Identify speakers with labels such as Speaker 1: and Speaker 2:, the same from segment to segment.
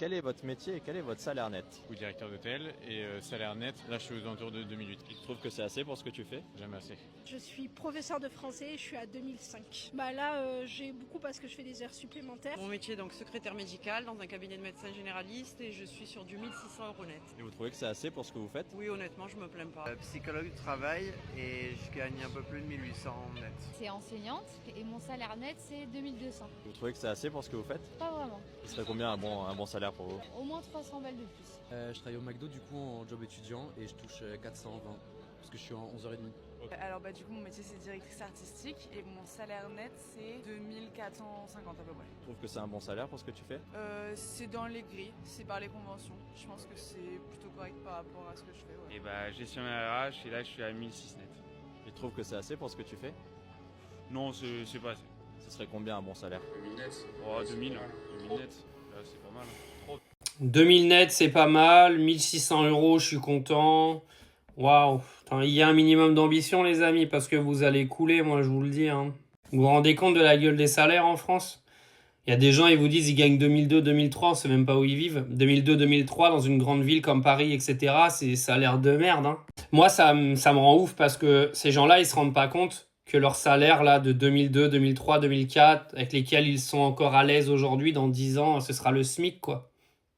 Speaker 1: Quel est votre métier et quel est votre salaire net?
Speaker 2: Ou directeur d'hôtel et salaire net, là je suis aux alentours de 2008.
Speaker 1: Tu trouves que c'est assez pour ce que tu fais?
Speaker 2: Jamais assez.
Speaker 3: Je suis professeur de français et je suis à 2005. J'ai beaucoup parce que je fais des heures supplémentaires.
Speaker 4: Mon métier donc secrétaire médical dans un cabinet de médecins généralistes et je suis sur du 1600 € net.
Speaker 1: Et vous trouvez que c'est assez pour ce que vous faites?
Speaker 4: Oui, honnêtement, je me plains pas.
Speaker 5: Psychologue du travail et je gagne un peu plus de 1800 net.
Speaker 6: C'est enseignante et mon salaire net c'est 2200.
Speaker 1: Vous trouvez que c'est assez pour ce que vous faites?
Speaker 6: Pas vraiment.
Speaker 1: Ce serait combien un bon salaire pour vous?
Speaker 6: Au moins 300 balles de plus.
Speaker 7: Je travaille au McDo du coup en job étudiant et je touche 420 parce que je suis en 11h30.
Speaker 8: Alors du coup mon métier c'est directrice artistique et mon salaire net c'est 2450 à peu près.
Speaker 1: Tu trouves que c'est un bon salaire pour ce que tu fais?
Speaker 8: C'est dans les grilles, c'est par les conventions. Je pense que c'est plutôt correct par rapport à ce que je fais. Ouais.
Speaker 2: Et gestionnaire RH et là je suis à 1006 net.
Speaker 1: Tu trouves que c'est assez pour ce que tu fais?
Speaker 2: Non, c'est pas assez.
Speaker 1: Ce serait combien un bon salaire?
Speaker 2: 2000 net. Oh, 2000, 2000 net. Là c'est pas mal. Trop.
Speaker 9: 2000 net, c'est pas mal. 1600 €, je suis content. Waouh. Il y a un minimum d'ambition, les amis, parce que vous allez couler, moi, je vous le dis. Hein. Vous vous rendez compte de la gueule des salaires en France? Il y a des gens, ils vous disent, ils gagnent 2002, 2003, on sait même pas où ils vivent. 2002, 2003, dans une grande ville comme Paris, etc., c'est salaire de merde. Hein. Moi, ça me rend ouf parce que ces gens-là, ils se rendent pas compte que leur salaire là, de 2002, 2003, 2004, avec lesquels ils sont encore à l'aise aujourd'hui, dans 10 ans, ce sera le SMIC, quoi.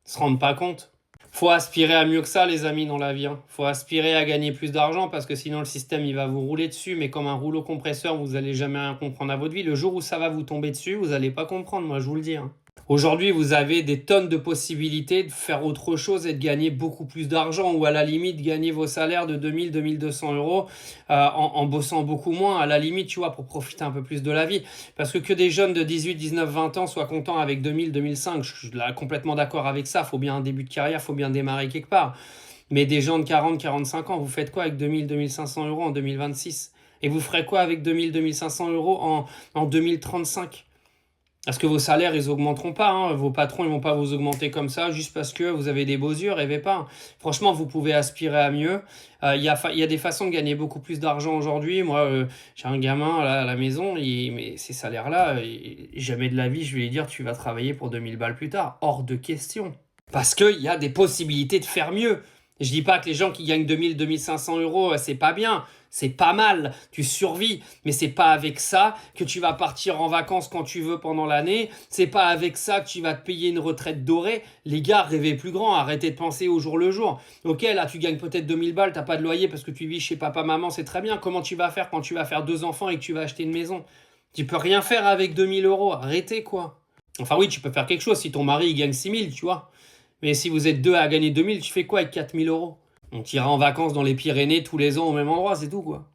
Speaker 9: Ils se rendent pas compte. Faut aspirer à mieux que ça, les amis, dans la vie. Hein. Faut aspirer à gagner plus d'argent parce que sinon le système il va vous rouler dessus. Mais comme un rouleau compresseur, vous allez jamais rien comprendre à votre vie. Le jour où ça va vous tomber dessus, vous allez pas comprendre. Moi, je vous le dis. Hein. Aujourd'hui, vous avez des tonnes de possibilités de faire autre chose et de gagner beaucoup plus d'argent ou à la limite gagner vos salaires de 2000, 2200 € en bossant beaucoup moins. À la limite, tu vois, pour profiter un peu plus de la vie. Parce que des jeunes de 18, 19, 20 ans soient contents avec 2000, 2005, je suis là complètement d'accord avec ça. Faut bien un début de carrière, faut bien démarrer quelque part. Mais des gens de 40, 45 ans, vous faites quoi avec 2000, 2500 € en 2026? Et vous ferez quoi avec 2000, 2500 € en 2035? Parce que vos salaires, ils augmenteront pas. Hein. Vos patrons, ils vont pas vous augmenter comme ça juste parce que vous avez des beaux yeux. Rêvez pas. Franchement, vous pouvez aspirer à mieux. Il y a des façons de gagner beaucoup plus d'argent aujourd'hui. Moi, j'ai un gamin là, à la maison. Mais ces salaires-là, jamais de la vie, je vais lui dire, tu vas travailler pour 2000 balles plus tard. Hors de question. Parce qu'il y a des possibilités de faire mieux. Je dis pas que les gens qui gagnent 2000, 2500 €, c'est pas bien. C'est pas mal, tu survis, mais c'est pas avec ça que tu vas partir en vacances quand tu veux pendant l'année. C'est pas avec ça que tu vas te payer une retraite dorée. Les gars, rêvez plus grand, arrêtez de penser au jour le jour. Ok, là tu gagnes peut-être 2000 balles, t'as pas de loyer parce que tu vis chez papa, maman, c'est très bien. Comment tu vas faire quand tu vas faire 2 enfants et que tu vas acheter une maison? Tu peux rien faire avec 2000 €, arrêtez quoi. Enfin oui, tu peux faire quelque chose si ton mari il gagne 6000, tu vois. Mais si vous êtes deux à gagner 2000, tu fais quoi avec 4000 €? On ira en vacances dans les Pyrénées tous les ans au même endroit, c'est tout quoi.